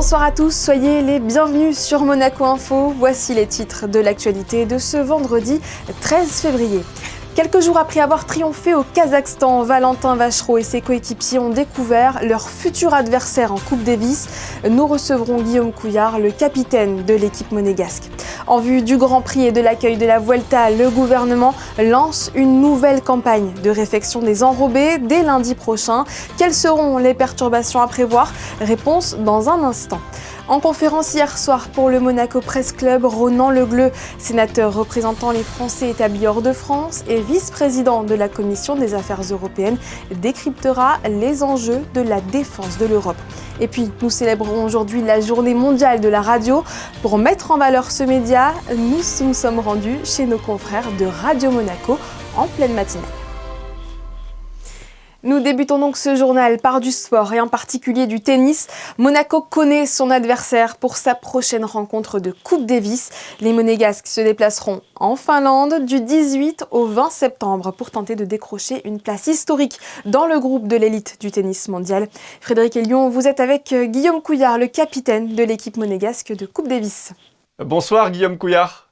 Bonsoir à tous, soyez les bienvenus sur Monaco Info. Voici les titres de l'actualité de ce vendredi 13 février. Quelques jours après avoir triomphé au Kazakhstan, Valentin Vachereau et ses coéquipiers ont découvert leur futur adversaire en Coupe Davis. Nous recevrons Guillaume Couillard, le capitaine de l'équipe monégasque. En vue du Grand Prix et de l'accueil de la Vuelta, le gouvernement lance une nouvelle campagne de réfection des enrobés dès lundi prochain. Quelles seront les perturbations à prévoir ? Réponse dans un instant. En conférence hier soir pour le Monaco Press Club, Ronan Le Gleut, sénateur représentant les Français établis hors de France et vice-président de la Commission des Affaires européennes, décryptera les enjeux de la défense de l'Europe. Et puis, nous célébrons aujourd'hui la journée mondiale de la radio. Pour mettre en valeur ce média, nous nous sommes rendus chez nos confrères de Radio Monaco en pleine matinée. Nous débutons donc ce journal par du sport et en particulier du tennis. Monaco connaît son adversaire pour sa prochaine rencontre de Coupe Davis. Les Monégasques se déplaceront en Finlande du 18 au 20 septembre pour tenter de décrocher une place historique dans le groupe de l'élite du tennis mondial. Frédéric Elion, vous êtes avec Guillaume Couillard, le capitaine de l'équipe monégasque de Coupe Davis. Bonsoir Guillaume Couillard.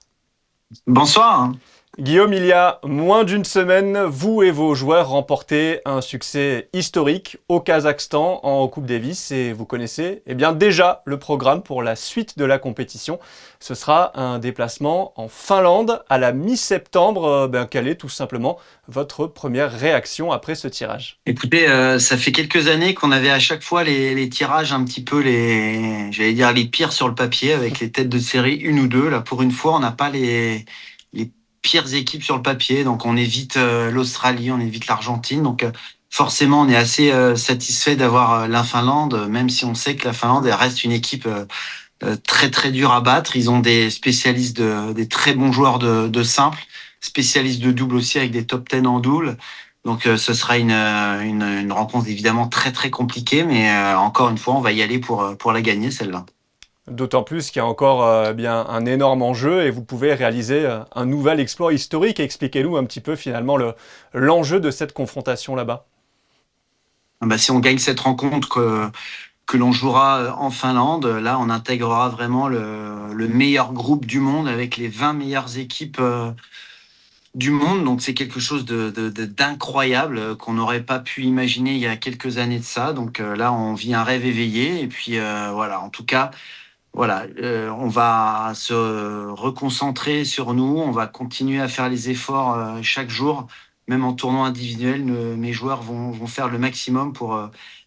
Bonsoir. Guillaume, il y a moins d'une semaine, vous et vos joueurs remportez un succès historique au Kazakhstan en Coupe Davis et vous connaissez déjà le programme pour la suite de la compétition. Ce sera un déplacement en Finlande à la mi-septembre. Quelle est tout simplement votre première réaction après ce tirage ? Écoutez, ça fait quelques années qu'on avait à chaque fois les tirages un petit peu les pires sur le papier avec les têtes de série 1 ou 2. Là, pour une fois, on n'a pas les pires équipes sur le papier, donc on évite l'Australie, on évite l'Argentine, donc forcément on est assez satisfait d'avoir la Finlande, même si on sait que la Finlande elle reste une équipe très très dure à battre. Ils ont des spécialistes, des très bons joueurs de simple, spécialistes de double aussi avec des top 10 en double, donc ce sera une rencontre évidemment très très compliquée, mais encore une fois on va y aller pour la gagner celle-là. D'autant plus qu'il y a encore un énorme enjeu et vous pouvez réaliser un nouvel exploit historique. Expliquez-nous un petit peu finalement l'enjeu de cette confrontation là-bas. Si on gagne cette rencontre que l'on jouera en Finlande, là on intégrera vraiment le meilleur groupe du monde avec les 20 meilleures équipes du monde. Donc c'est quelque chose d'incroyable qu'on n'aurait pas pu imaginer il y a quelques années de ça. Donc là on vit un rêve éveillé et puis voilà, en tout cas. Voilà, on va se reconcentrer sur nous, on va continuer à faire les efforts chaque jour, même en tournoi individuel, mes joueurs vont faire le maximum pour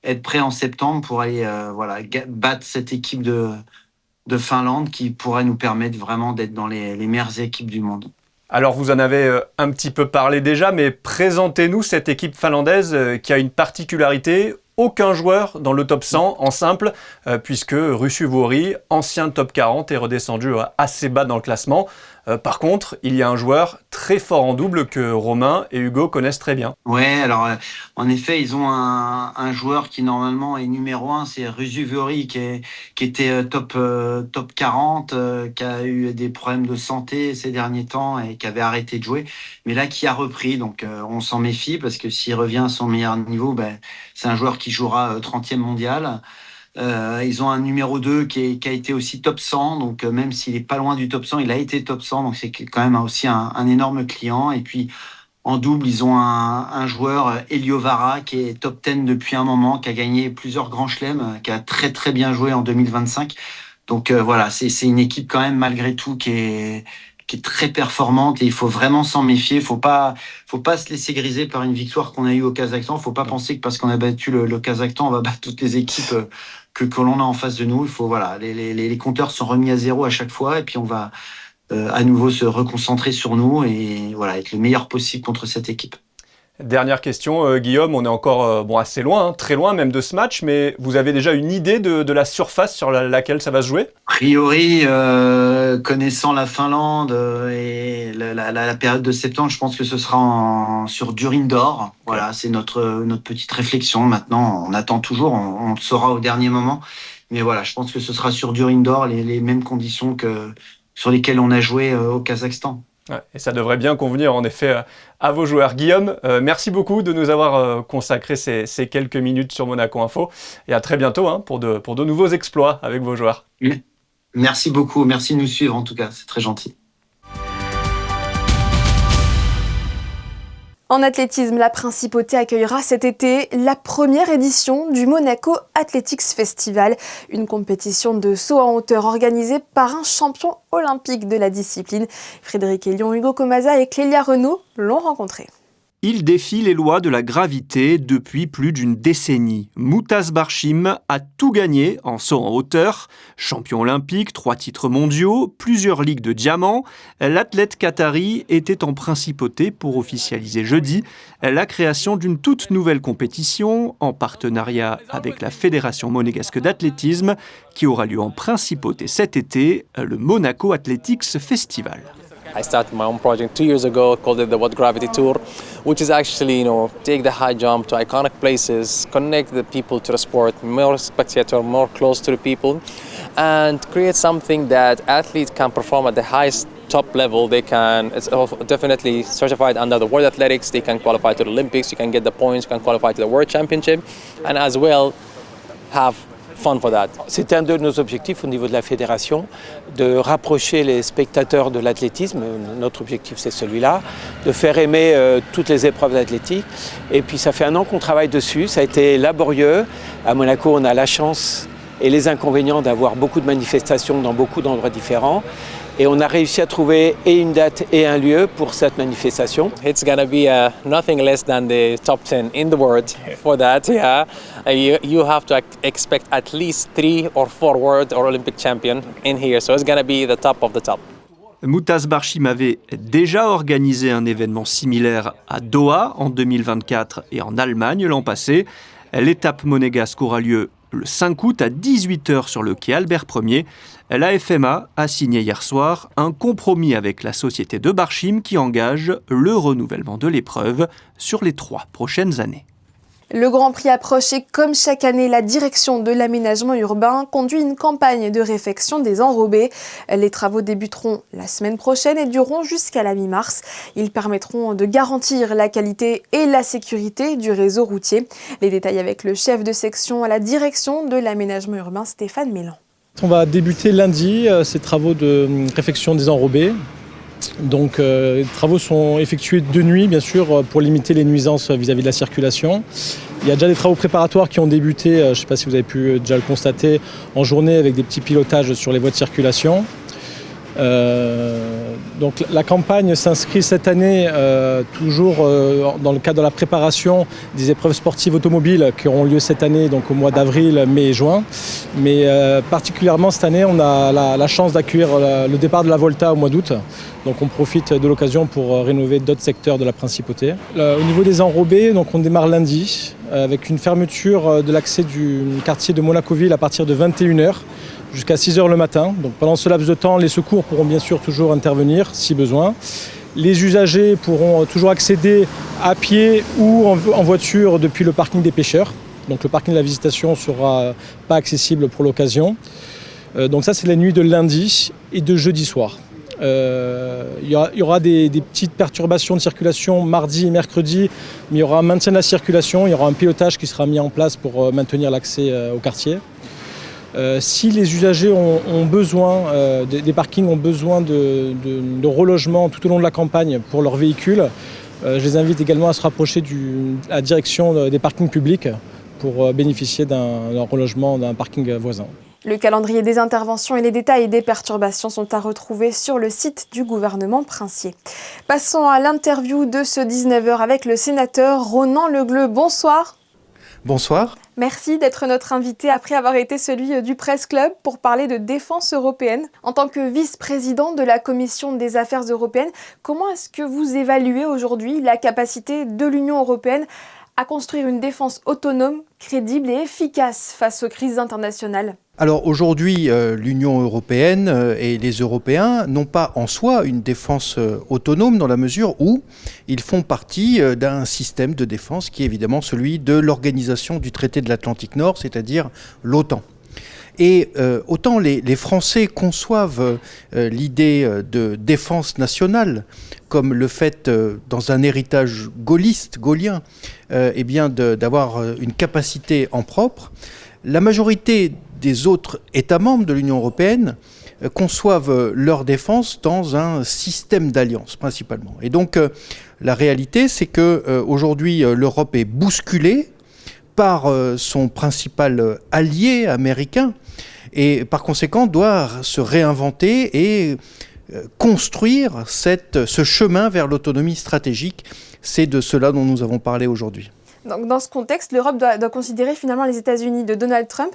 être prêts en septembre pour aller battre cette équipe de Finlande qui pourrait nous permettre vraiment d'être dans les meilleures équipes du monde. Alors vous en avez un petit peu parlé déjà, mais présentez-nous cette équipe finlandaise qui a une particularité. Aucun joueur dans le top 100 en simple, puisque Ruusu Vuori, ancien top 40, est redescendu assez bas dans le classement. Par contre, il y a un joueur très fort en double que Romain et Hugo connaissent très bien. Ouais, alors en effet, ils ont un joueur qui normalement est numéro 1, c'est Ruusu Vuori qui était top 40, qui a eu des problèmes de santé ces derniers temps et qui avait arrêté de jouer, mais là qui a repris, donc on s'en méfie parce que s'il revient à son meilleur niveau, c'est un joueur qui jouera 30e mondial. Ils ont un numéro 2 qui a été aussi top 100, donc même s'il est pas loin du top 100, il a été top 100, donc c'est quand même aussi un énorme client. Et puis en double, ils ont un joueur, Elio Vara, qui est top 10 depuis un moment, qui a gagné plusieurs grands chelems, qui a très très bien joué en 2025. Donc voilà, c'est une équipe quand même malgré tout qui est très performante et il faut vraiment s'en méfier. Faut pas se laisser griser par une victoire qu'on a eue au Kazakhstan. Faut pas penser que parce qu'on a battu le Kazakhstan, on va battre toutes les équipes que l'on a en face de nous. Il faut les compteurs sont remis à zéro à chaque fois et puis on va à nouveau se reconcentrer sur nous et voilà être le meilleur possible contre cette équipe. Dernière question, Guillaume, on est encore assez loin, très loin même de ce match, mais vous avez déjà une idée de la surface sur laquelle ça va se jouer ? A priori, connaissant la Finlande et la période de septembre, je pense que ce sera sur dur indoor. Voilà, c'est notre petite réflexion. Maintenant, on attend toujours, on le saura au dernier moment. Mais voilà, je pense que ce sera sur dur indoor, les mêmes conditions que sur lesquelles on a joué au Kazakhstan. Ouais, et ça devrait bien convenir en effet à vos joueurs. Guillaume, merci beaucoup de nous avoir consacré ces quelques minutes sur Monaco Info et à très bientôt pour de nouveaux exploits avec vos joueurs. Merci beaucoup, merci de nous suivre en tout cas, c'est très gentil. En athlétisme, la Principauté accueillera cet été la première édition du Monaco Athletics Festival, une compétition de saut en hauteur organisée par un champion olympique de la discipline. Frédéric Elion, Hugo Comaza et Clélia Renaud l'ont rencontré. Il défie les lois de la gravité depuis plus d'une décennie. Moutaz Barchim a tout gagné en saut en hauteur. Champion olympique, 3 titres mondiaux, plusieurs ligues de diamants. L'athlète qatari était en principauté pour officialiser jeudi la création d'une toute nouvelle compétition en partenariat avec la Fédération monégasque d'athlétisme qui aura lieu en principauté cet été, le Monaco Athletics Festival. I started my own project 2 years ago called it the What Gravity Tour, which is actually, take the high jump to iconic places, connect the people to the sport, more spectator, more close to the people, and create something that athletes can perform at the highest top level. It's definitely certified under the World Athletics, they can qualify to the Olympics, you can get the points, you can qualify to the World Championship, and as well have fun for that. C'est un de nos objectifs au niveau de la fédération, de rapprocher les spectateurs de l'athlétisme. Notre objectif, c'est celui-là, de faire aimer toutes les épreuves d'athlétique. Et puis, ça fait 1 an qu'on travaille dessus. Ça a été laborieux. À Monaco, on a la chance et les inconvénients d'avoir beaucoup de manifestations dans beaucoup d'endroits différents. Et on a réussi à trouver et une date et un lieu pour cette manifestation. It's going to be nothing less than the top 10 in the world for that. Yeah, you have to expect at least 3 or 4 world or Olympic champions in here. So it's going to be the top of the top. Moutaz Barchim avait déjà organisé un événement similaire à Doha en 2024 et en Allemagne l'an passé. L'étape monégasque aura lieu le 5 août à 18h sur le quai Albert Ier. La FMA a signé hier soir un compromis avec la société de Barchim qui engage le renouvellement de l'épreuve sur les 3 prochaines années. Le Grand Prix approche et comme chaque année, la direction de l'aménagement urbain conduit une campagne de réfection des enrobés. Les travaux débuteront la semaine prochaine et dureront jusqu'à la mi-mars. Ils permettront de garantir la qualité et la sécurité du réseau routier. Les détails avec le chef de section à la direction de l'aménagement urbain, Stéphane Mélan. On va débuter lundi ces travaux de réfection des enrobés. Donc, les travaux sont effectués de nuit, bien sûr, pour limiter les nuisances vis-à-vis de la circulation. Il y a déjà des travaux préparatoires qui ont débuté, je ne sais pas si vous avez pu déjà le constater, en journée avec des petits pilotages sur les voies de circulation. Donc la campagne s'inscrit cette année toujours dans le cadre de la préparation des épreuves sportives automobiles qui auront lieu cette année, donc au mois d'avril, mai et juin. Mais particulièrement cette année, on a la chance d'accueillir le départ de la Volta au mois d'août. Donc on profite de l'occasion pour rénover d'autres secteurs de la Principauté. Au niveau des enrobés, donc on démarre lundi avec une fermeture de l'accès du quartier de Monacoville à partir de 21h. Jusqu'à 6h le matin. Donc pendant ce laps de temps, les secours pourront bien sûr toujours intervenir si besoin. Les usagers pourront toujours accéder à pied ou en voiture depuis le parking des pêcheurs. Donc le parking de la visitation ne sera pas accessible pour l'occasion. Donc ça, c'est la nuit de lundi et de jeudi soir. Il y aura des petites perturbations de circulation mardi et mercredi, mais il y aura un maintien de la circulation, il y aura un pilotage qui sera mis en place pour maintenir l'accès au quartier. Si les usagers ont besoin, des parkings ont besoin de relogement tout au long de la campagne pour leurs véhicules, je les invite également à se rapprocher de la direction des parkings publics pour bénéficier d'un relogement d'un parking voisin. Le calendrier des interventions et les détails des perturbations sont à retrouver sur le site du gouvernement princier. Passons à l'interview de ce 19h avec le sénateur Ronan Le Gleut. Bonsoir. Bonsoir. Merci d'être notre invité après avoir été celui du Presse Club pour parler de défense européenne. En tant que vice-président de la Commission des Affaires européennes, comment est-ce que vous évaluez aujourd'hui la capacité de l'Union européenne à construire une défense autonome, crédible et efficace face aux crises internationales ? Alors aujourd'hui, l'Union européenne et les Européens n'ont pas en soi une défense autonome dans la mesure où ils font partie d'un système de défense qui est évidemment celui de l'organisation du traité de l'Atlantique Nord, c'est-à-dire l'OTAN. Et autant les Français conçoivent l'idée de défense nationale comme le fait, dans un héritage gaullien, eh bien d'avoir une capacité en propre, la majorité des autres États membres de l'Union européenne conçoivent leur défense dans un système d'alliance principalement. Et donc la réalité, c'est que aujourd'hui l'Europe est bousculée par son principal allié américain et par conséquent doit se réinventer et construire ce chemin vers l'autonomie stratégique. C'est de cela dont nous avons parlé aujourd'hui. Donc, dans ce contexte, l'Europe doit considérer finalement les États-Unis de Donald Trump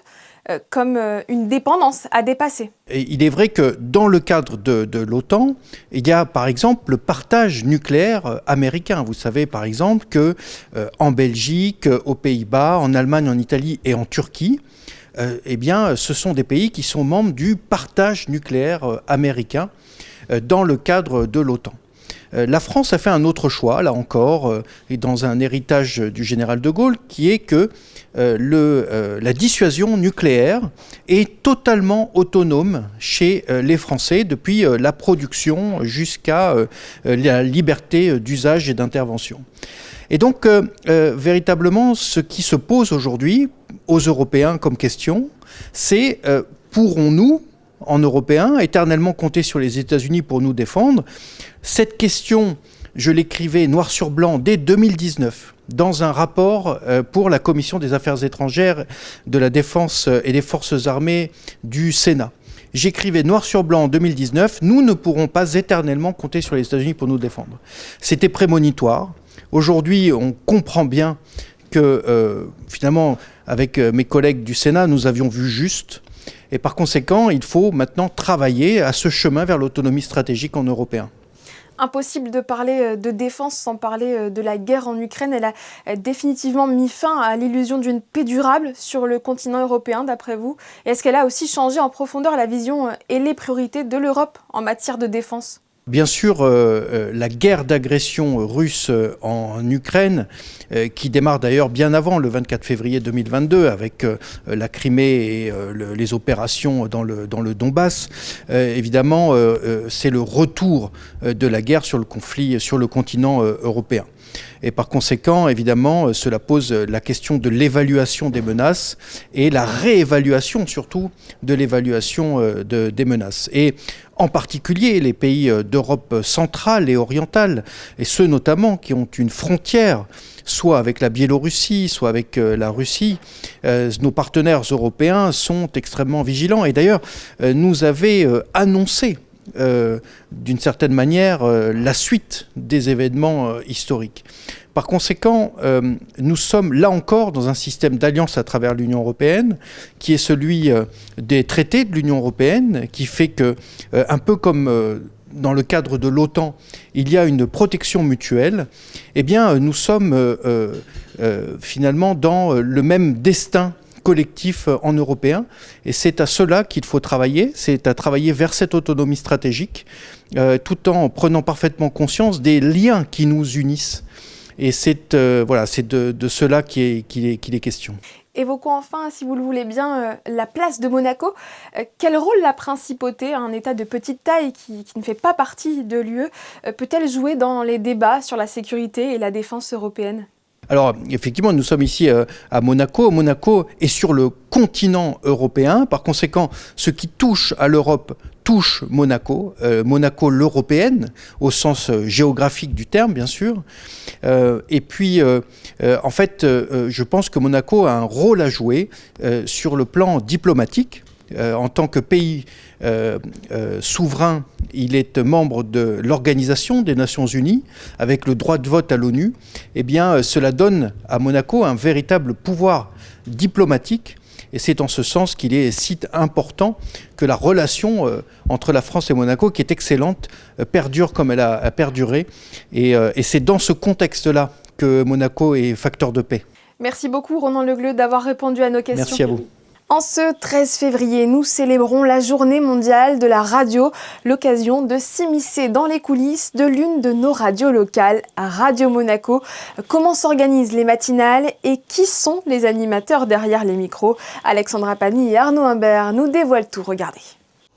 comme une dépendance à dépasser. Et il est vrai que dans le cadre de l'OTAN, il y a par exemple le partage nucléaire américain. Vous savez par exemple qu'en Belgique, aux Pays-Bas, en Allemagne, en Italie et en Turquie, eh bien, ce sont des pays qui sont membres du partage nucléaire américain dans le cadre de l'OTAN. La France a fait un autre choix, là encore, et dans un héritage du général de Gaulle, qui est que la dissuasion nucléaire est totalement autonome chez les Français, depuis la production jusqu'à la liberté d'usage et d'intervention. Et donc, véritablement, ce qui se pose aujourd'hui aux Européens comme question, c'est pourrons-nous, en Européens, éternellement compter sur les États-Unis pour nous défendre? Cette question, je l'écrivais noir sur blanc dès 2019 dans un rapport pour la Commission des Affaires étrangères, de la Défense et des Forces armées du Sénat. J'écrivais noir sur blanc en 2019, nous ne pourrons pas éternellement compter sur les États-Unis pour nous défendre. C'était prémonitoire. Aujourd'hui, on comprend bien que finalement, avec mes collègues du Sénat, nous avions vu juste. Et par conséquent, il faut maintenant travailler à ce chemin vers l'autonomie stratégique en européen. Impossible de parler de défense sans parler de la guerre en Ukraine. Elle a définitivement mis fin à l'illusion d'une paix durable sur le continent européen, d'après vous. Et est-ce qu'elle a aussi changé en profondeur la vision et les priorités de l'Europe en matière de défense ? Bien sûr, la guerre d'agression russe en Ukraine, qui démarre d'ailleurs bien avant le 24 février 2022 avec la Crimée et les opérations dans le Donbass, évidemment, c'est le retour de la guerre sur le conflit sur le continent européen. Et par conséquent, évidemment, cela pose la question de l'évaluation des menaces et la réévaluation surtout de l'évaluation des menaces. Et en particulier les pays d'Europe centrale et orientale, et ceux notamment qui ont une frontière, soit avec la Biélorussie, soit avec la Russie, nos partenaires européens sont extrêmement vigilants. Et d'ailleurs, nous avait annoncé d'une certaine manière la suite des événements historiques. Par conséquent, nous sommes là encore dans un système d'alliance à travers l'Union européenne qui est celui des traités de l'Union européenne, qui fait que, un peu comme dans le cadre de l'OTAN, il y a une protection mutuelle, eh bien nous sommes finalement dans le même destin collectif en européen, et c'est à cela qu'il faut travailler, c'est à travailler vers cette autonomie stratégique, tout en prenant parfaitement conscience des liens qui nous unissent. Et c'est de cela qu'il est question. Évoquons enfin, si vous le voulez bien, la place de Monaco. Quel rôle la principauté, un État de petite taille qui ne fait pas partie de l'UE, peut-elle jouer dans les débats sur la sécurité et la défense européenne ? Alors, effectivement, nous sommes ici à Monaco. Monaco est sur le continent européen. Par conséquent, ce qui touche à l'Europe touche Monaco, Monaco l'européenne, au sens géographique du terme, bien sûr. Et puis, en fait, je pense que Monaco a un rôle à jouer sur le plan diplomatique. En tant que pays souverain, il est membre de l'Organisation des Nations Unies, avec le droit de vote à l'ONU. Eh bien, cela donne à Monaco un véritable pouvoir diplomatique. Et c'est en ce sens qu'il est si important que la relation entre la France et Monaco, qui est excellente, perdure comme elle a perduré. Et c'est dans ce contexte-là que Monaco est facteur de paix. Merci beaucoup Ronan Le Gleut d'avoir répondu à nos questions. Merci à vous. En ce 13 février, nous célébrons la journée mondiale de la radio, l'occasion de s'immiscer dans les coulisses de l'une de nos radios locales, à Radio Monaco. Comment s'organisent les matinales et qui sont les animateurs derrière les micros? Alexandra Pani et Arnaud Imbert nous dévoilent tout, regardez.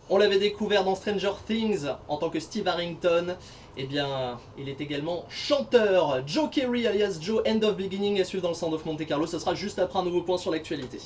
On l'avait découvert dans Stranger Things en tant que Steve Harrington. Eh bien, il est également chanteur. Joe Kerry alias Joe End of Beginning à suivre dans le Sound of Monte Carlo. Ce sera juste après un nouveau point sur l'actualité.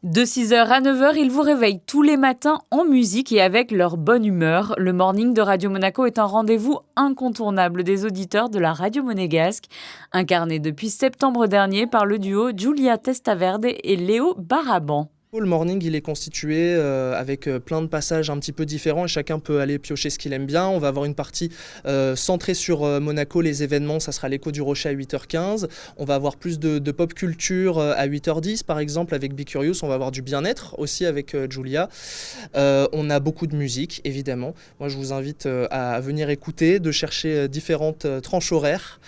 De 6h à 9h, ils vous réveillent tous les matins en musique et avec leur bonne humeur. Le Morning de Radio Monaco est un rendez-vous incontournable des auditeurs de la radio monégasque, incarné depuis septembre dernier par le duo Giulia Testaverde et Léo Baraban. Le morning, il est constitué avec plein de passages un petit peu différents et chacun peut aller piocher ce qu'il aime bien. On va avoir une partie centrée sur Monaco, les événements, ça sera l'écho du Rocher à 8h15. On va avoir plus de pop culture à 8h10 par exemple avec Be Curious. On va avoir du bien-être aussi avec Giulia. On a beaucoup de musique évidemment. Moi je vous invite à venir écouter, de chercher différentes tranches horaires.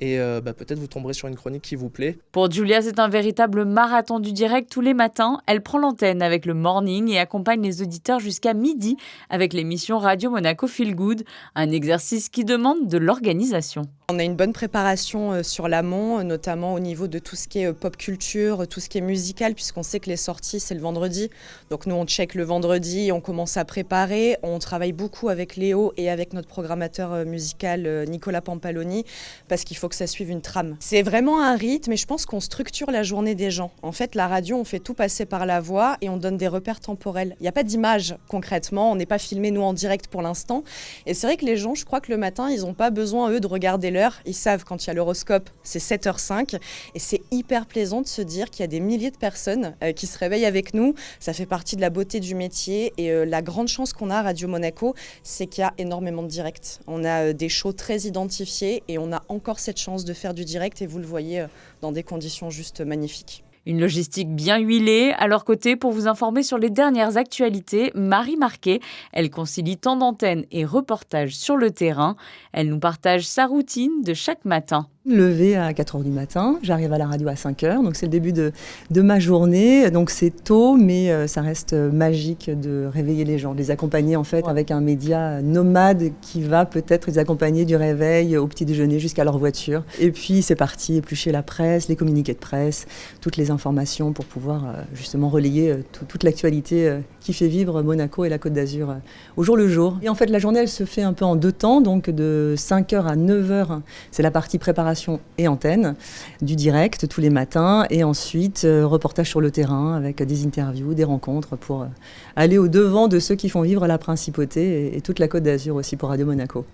Et peut-être vous tomberez sur une chronique qui vous plaît. Pour Giulia, c'est un véritable marathon du direct tous les matins. Elle prend l'antenne avec le morning et accompagne les auditeurs jusqu'à midi avec l'émission Radio Monaco Feel Good, un exercice qui demande de l'organisation. On a une bonne préparation sur l'amont, notamment au niveau de tout ce qui est pop culture, tout ce qui est musical, puisqu'on sait que les sorties, c'est le vendredi. Donc nous, on check le vendredi, on commence à préparer. On travaille beaucoup avec Léo et avec notre programmateur musical Nicolas Pampaloni, parce qu'il faut que ça suive une trame. C'est vraiment un rythme et je pense qu'on structure la journée des gens. En fait, la radio, on fait tout passer par la voix et on donne des repères temporels. Il n'y a pas d'image concrètement, on n'est pas filmé nous en direct pour l'instant. Et c'est vrai que les gens, je crois que le matin, ils n'ont pas besoin, eux, de regarder l'heure. Ils savent quand il y a l'horoscope, c'est 7h05 et c'est hyper plaisant de se dire qu'il y a des milliers de personnes qui se réveillent avec nous. Ça fait partie de la beauté du métier et la grande chance qu'on a à Radio Monaco, c'est qu'il y a énormément de directs. On a des shows très identifiés et on a encore cette chance de faire du direct et vous le voyez dans des conditions juste magnifiques. Une logistique bien huilée. À leur côté, pour vous informer sur les dernières actualités, Marie Marquet. Elle concilie temps d'antenne et reportage sur le terrain. Elle nous partage sa routine de chaque matin. Levé à 4h du matin, j'arrive à la radio à 5h, donc c'est le début de ma journée. Donc c'est tôt, mais ça reste magique de réveiller les gens, de les accompagner en fait avec un média nomade qui va peut-être les accompagner du réveil au petit déjeuner jusqu'à leur voiture. Et puis c'est parti, éplucher la presse, les communiqués de presse, toutes les informations pour pouvoir justement relayer toute l'actualité qui fait vivre Monaco et la Côte d'Azur au jour le jour. Et en fait la journée elle se fait un peu en deux temps, donc de 5h à 9h, c'est la partie préparation et antenne, du direct tous les matins et ensuite reportage sur le terrain avec des interviews, des rencontres pour aller au-devant de ceux qui font vivre la principauté et toute la Côte d'Azur aussi pour Radio Monaco.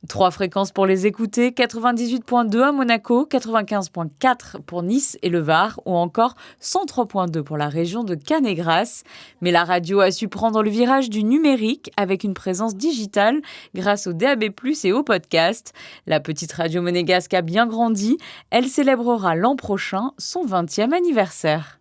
3 fréquences pour les écouter, 98.2 à Monaco, 95.4 pour Nice et le Var ou encore 103.2 pour la région de Cannes et Grasse. Mais la radio a su prendre le virage du numérique avec une présence digitale grâce au DAB+, et au podcast. La petite radio monégasque a bien grandi. Elle célébrera l'an prochain son 20e anniversaire.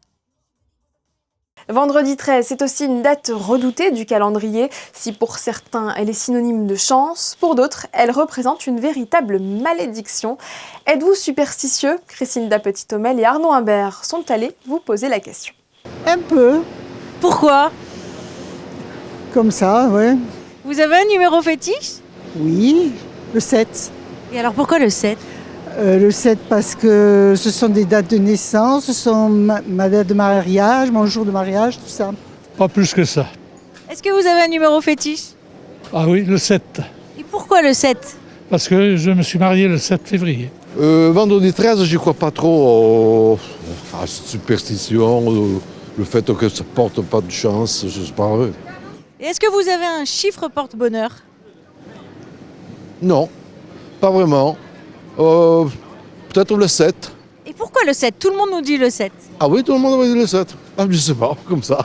Vendredi 13, c'est aussi une date redoutée du calendrier. Si pour certains, elle est synonyme de chance, pour d'autres, elle représente une véritable malédiction. Êtes-vous superstitieux? Christine Petit-Homel et Arnaud Imbert sont allés vous poser la question. Un peu. Pourquoi? Comme ça, ouais. Vous avez un numéro fétiche? Oui, le 7. Et alors pourquoi le 7? Le 7 parce que ce sont des dates de naissance, ce sont ma date de mariage, mon jour de mariage, tout ça. Pas plus que ça. Est-ce que vous avez un numéro fétiche? Ah oui, le 7. Et pourquoi le 7? Parce que je me suis marié le 7 février. Vendredi 13, je ne crois pas trop à la superstition, le fait que ça ne porte pas de chance, je ne sais pas. Et est-ce que vous avez un chiffre porte-bonheur? Non, pas vraiment. Peut-être le 7. Et pourquoi le 7? Tout le monde nous dit le 7. Ah oui, tout le monde dit le 7. Ah, je ne sais pas, comme ça.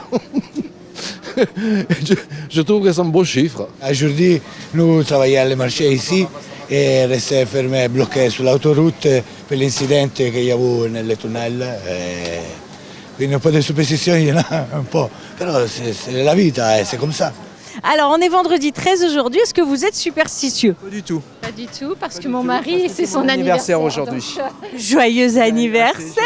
je trouve que c'est un beau chiffre. Aujourd'hui, nous travaillons les marchés ici et restés fermés, bloqués sur l'autoroute pour l'incident qu'il y a eu dans le tunnel. Quindi un po' di superstizioni, il y en a un po', però c'est la vita, c'est comme ça. Alors, on est vendredi 13 aujourd'hui. Est-ce que vous êtes superstitieux? Pas du tout. Pas du tout, parce que mon mari, c'est son anniversaire aujourd'hui. Joyeux anniversaire!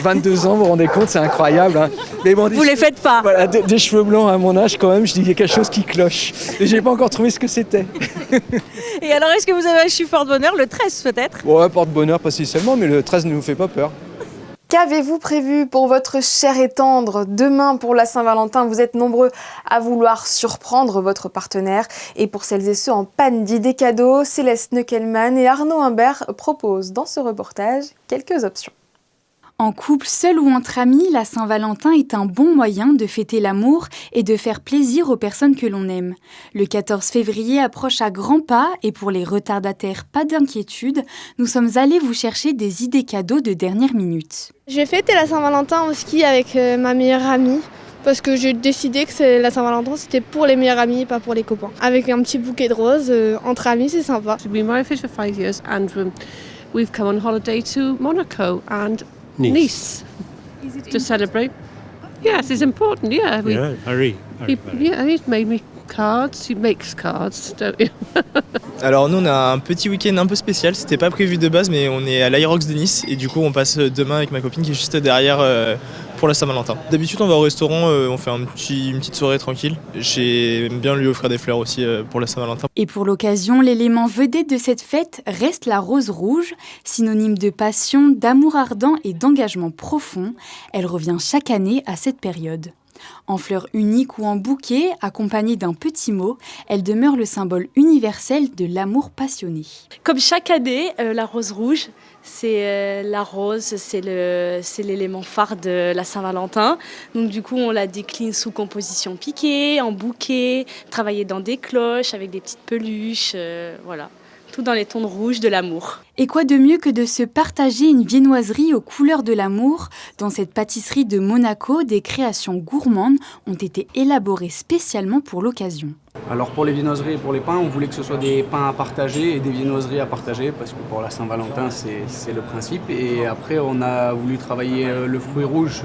22 ans, vous vous rendez compte, c'est incroyable. Hein. Mais bon, vous les faites pas. Voilà, des cheveux blancs à mon âge quand même, je dis qu'il y a quelque chose qui cloche. Et j'ai pas encore trouvé ce que c'était. Et alors, est-ce que vous avez un chiffre porte-bonheur, le 13 peut-être? Ouais, porte-bonheur pas spécialement, mais le 13 ne nous fait pas peur. Qu'avez-vous prévu pour votre cher et tendre? Demain, pour la Saint-Valentin, vous êtes nombreux à vouloir surprendre votre partenaire. Et pour celles et ceux en panne d'idées cadeaux, Céleste Neukelman et Arnaud Imbert proposent dans ce reportage quelques options. En couple, seul ou entre amis, la Saint-Valentin est un bon moyen de fêter l'amour et de faire plaisir aux personnes que l'on aime. Le 14 février approche à grands pas et pour les retardataires, pas d'inquiétude, nous sommes allés vous chercher des idées cadeaux de dernière minute. Je vais fêter la Saint-Valentin au ski avec ma meilleure amie parce que j'ai décidé que la Saint-Valentin c'était pour les meilleurs amis et pas pour les copains. Avec un petit bouquet de roses entre amis, c'est sympa. We've been married for 5 years and we've come on holiday to Monaco and Nice to celebrate. Yes, it's important. Yeah, he's made me cards. He makes cards, don't you? Alors nous on a un petit week-end un peu spécial, c'était pas prévu de base mais on est à l'Aerox de Nice et du coup on passe demain avec ma copine qui est juste derrière pour la Saint-Valentin. D'habitude on va au restaurant, on fait une petite soirée tranquille. J'aime bien lui offrir des fleurs aussi pour la Saint-Valentin. Et pour l'occasion, l'élément vedette de cette fête reste la rose rouge, synonyme de passion, d'amour ardent et d'engagement profond. Elle revient chaque année à cette période. En fleurs uniques ou en bouquet, accompagnée d'un petit mot, elle demeure le symbole universel de l'amour passionné. Comme chaque année, la rose rouge, c'est la rose, c'est l'élément phare de la Saint-Valentin. Donc du coup, on la décline sous composition piquée, en bouquet, travaillée dans des cloches avec des petites peluches, voilà. Tout dans les tons rouges de l'amour. Et quoi de mieux que de se partager une viennoiserie aux couleurs de l'amour? Dans cette pâtisserie de Monaco, des créations gourmandes ont été élaborées spécialement pour l'occasion. Alors pour les viennoiseries et pour les pains, on voulait que ce soit des pains à partager et des viennoiseries à partager parce que pour la Saint-Valentin, c'est le principe. Et après, on a voulu travailler le fruit rouge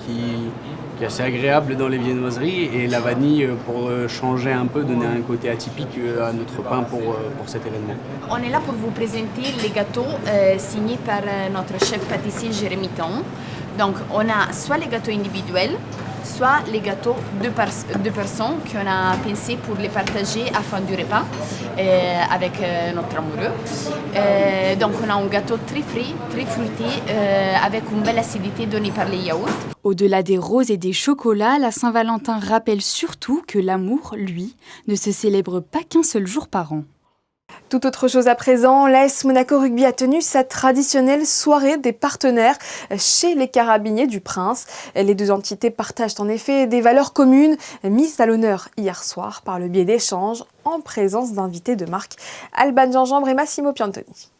qui est assez agréable dans les viennoiseries et la vanille pour changer un peu, donner un côté atypique à notre pain pour cet événement. On est là pour vous présenter les gâteaux signés par notre chef pâtissier Jérémy Thon. Donc on a soit les gâteaux individuels, soit les gâteaux de personnes qu'on a pensé pour les partager à la fin du repas avec notre amoureux. Donc on a un gâteau très frais, très fruité, avec une belle acidité donnée par les yaourts. Au-delà des roses et des chocolats, la Saint-Valentin rappelle surtout que l'amour, lui, ne se célèbre pas qu'un seul jour par an. Tout autre chose à présent, l'AS Monaco Rugby a tenu sa traditionnelle soirée des partenaires chez les Carabiniers du Prince. Les deux entités partagent en effet des valeurs communes mises à l'honneur hier soir par le biais d'échanges en présence d'invités de marque Alban Gingembre et Massimo Piantoni.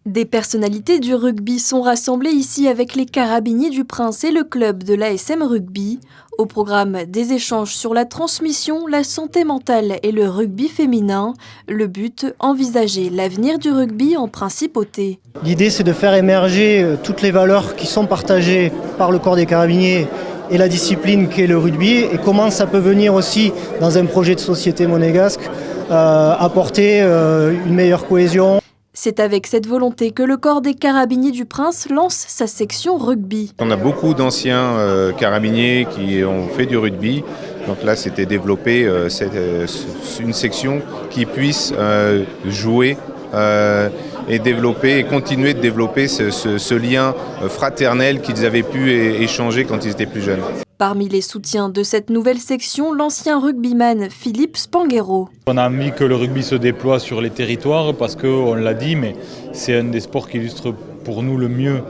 Des personnalités du rugby sont rassemblées ici avec les Carabiniers du Prince et le club de l'ASM Rugby. Au programme des échanges sur la transmission, la santé mentale et le rugby féminin. Le but, envisager l'avenir du rugby en principauté. L'idée, c'est de faire émerger toutes les valeurs qui sont partagées par le corps des carabiniers et la discipline qu'est le rugby et comment ça peut venir aussi dans un projet de société monégasque apporter une meilleure cohésion. C'est avec cette volonté que le corps des Carabiniers du Prince lance sa section rugby. On a beaucoup d'anciens carabiniers qui ont fait du rugby. Donc là, c'était développer une section qui puisse jouer et développer et continuer de développer ce lien fraternel qu'ils avaient pu échanger quand ils étaient plus jeunes. Parmi les soutiens de cette nouvelle section, l'ancien rugbyman Philippe Spanghero. On a envie que le rugby se déploie sur les territoires parce qu'on l'a dit, mais c'est un des sports qui illustre pour nous le mieux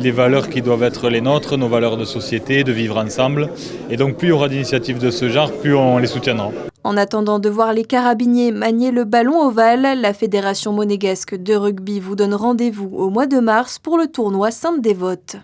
les valeurs qui doivent être les nôtres, nos valeurs de société, de vivre ensemble. Et donc plus il y aura d'initiatives de ce genre, plus on les soutiendra. En attendant de voir les Carabiniers manier le ballon ovale, la Fédération monégasque de rugby vous donne rendez-vous au mois de mars pour le tournoi Sainte-Dévote.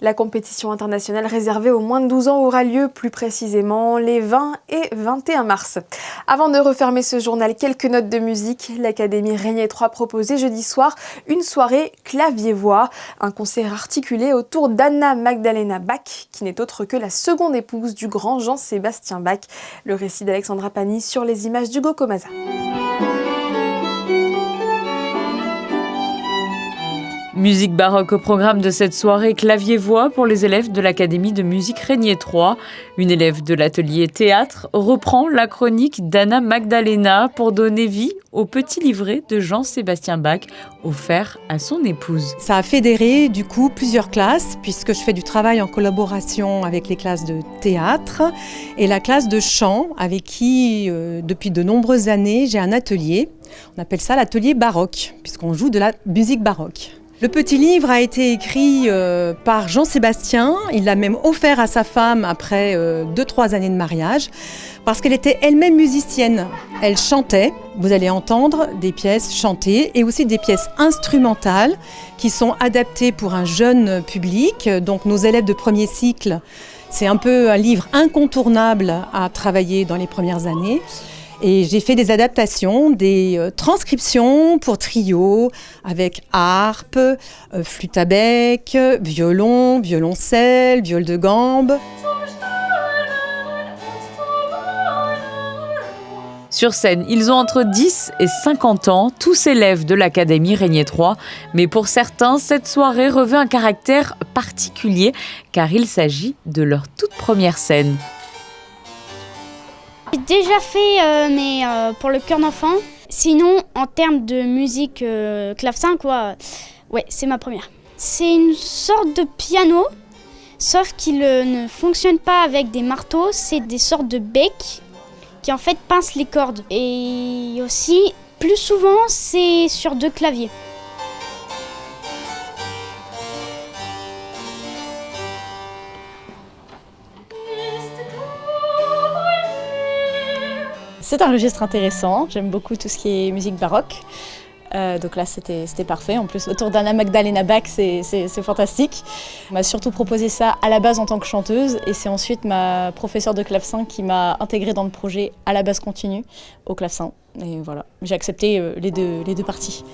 La compétition internationale réservée aux moins de 12 ans aura lieu plus précisément les 20 et 21 mars. Avant de refermer ce journal, quelques notes de musique. L'Académie Régnier 3 proposait jeudi soir une soirée clavier-voix, un concert articulé autour d'Anna Magdalena Bach, qui n'est autre que la seconde épouse du grand Jean-Sébastien Bach. Le récit d'Alexandra Pani sur les images d'Hugo Comaza. Musique baroque au programme de cette soirée, clavier-voix pour les élèves de l'Académie de musique Régnier 3. Une élève de l'atelier théâtre reprend la chronique d'Anna Magdalena pour donner vie au petit livret de Jean-Sébastien Bach offert à son épouse. Ça a fédéré du coup plusieurs classes puisque je fais du travail en collaboration avec les classes de théâtre et la classe de chant avec qui depuis de nombreuses années j'ai un atelier. On appelle ça l'atelier baroque puisqu'on joue de la musique baroque. Le petit livre a été écrit par Jean-Sébastien, il l'a même offert à sa femme après 2-3 années de mariage, parce qu'elle était elle-même musicienne. Elle chantait, vous allez entendre des pièces chantées et aussi des pièces instrumentales qui sont adaptées pour un jeune public, donc nos élèves de premier cycle. C'est un peu un livre incontournable à travailler dans les premières années. Et j'ai fait des adaptations, des transcriptions pour trio avec harpe, flûte à bec, violon, violoncelle, viole de gambe. Sur scène, ils ont entre 10 et 50 ans, tous élèves de l'Académie Régnier 3. Mais pour certains, cette soirée revêt un caractère particulier car il s'agit de leur toute première scène. J'ai déjà fait, mais pour le chœur d'enfant. Sinon, en termes de musique clavecin, quoi, ouais, c'est ma première. C'est une sorte de piano, sauf qu'il ne fonctionne pas avec des marteaux, c'est des sortes de becs qui en fait pincent les cordes. Et aussi, plus souvent, c'est sur 2 claviers. C'est un registre intéressant, j'aime beaucoup tout ce qui est musique baroque. Donc là c'était parfait, en plus autour d'Anna Magdalena Bach c'est fantastique. On m'a surtout proposé ça à la base en tant que chanteuse et c'est ensuite ma professeure de clavecin qui m'a intégrée dans le projet à la base continue au clavecin. Et voilà, j'ai accepté les deux parties.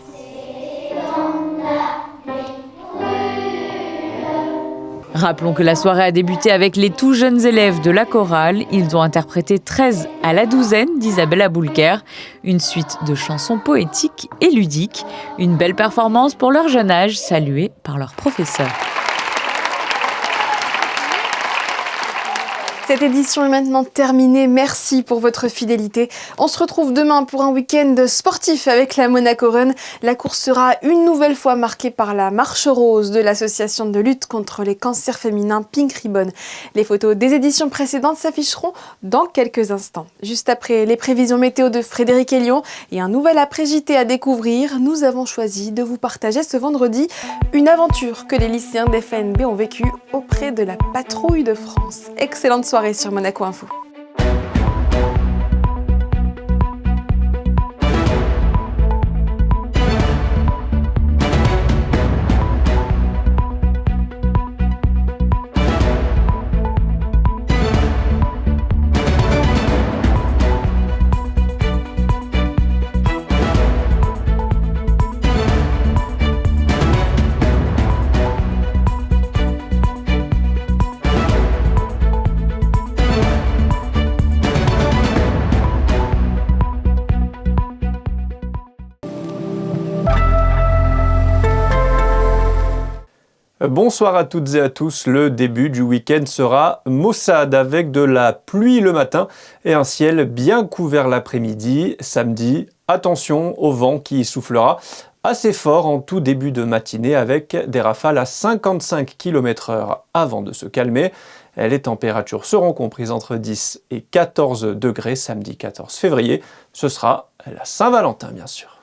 Rappelons que la soirée a débuté avec les tout jeunes élèves de la chorale. Ils ont interprété 13 à la douzaine d'Isabelle Aboulker, une suite de chansons poétiques et ludiques. Une belle performance pour leur jeune âge, saluée par leur professeur. Cette édition est maintenant terminée. Merci pour votre fidélité. On se retrouve demain pour un week-end sportif avec la Monaco Run. La course sera une nouvelle fois marquée par la marche rose de l'association de lutte contre les cancers féminins Pink Ribbon. Les photos des éditions précédentes s'afficheront dans quelques instants. Juste après les prévisions météo de Frédéric Hélion et un nouvel après-JT à découvrir, nous avons choisi de vous partager ce vendredi une aventure que les lycéens d'FNB ont vécue auprès de la Patrouille de France. Excellente soirée sur Monaco Info. Bonsoir à toutes et à tous, le début du week-end sera maussade avec de la pluie le matin et un ciel bien couvert l'après-midi. Samedi, attention au vent qui soufflera assez fort en tout début de matinée avec des rafales à 55 km/h avant de se calmer. Les températures seront comprises entre 10 et 14 degrés samedi 14 février. Ce sera la Saint-Valentin bien sûr.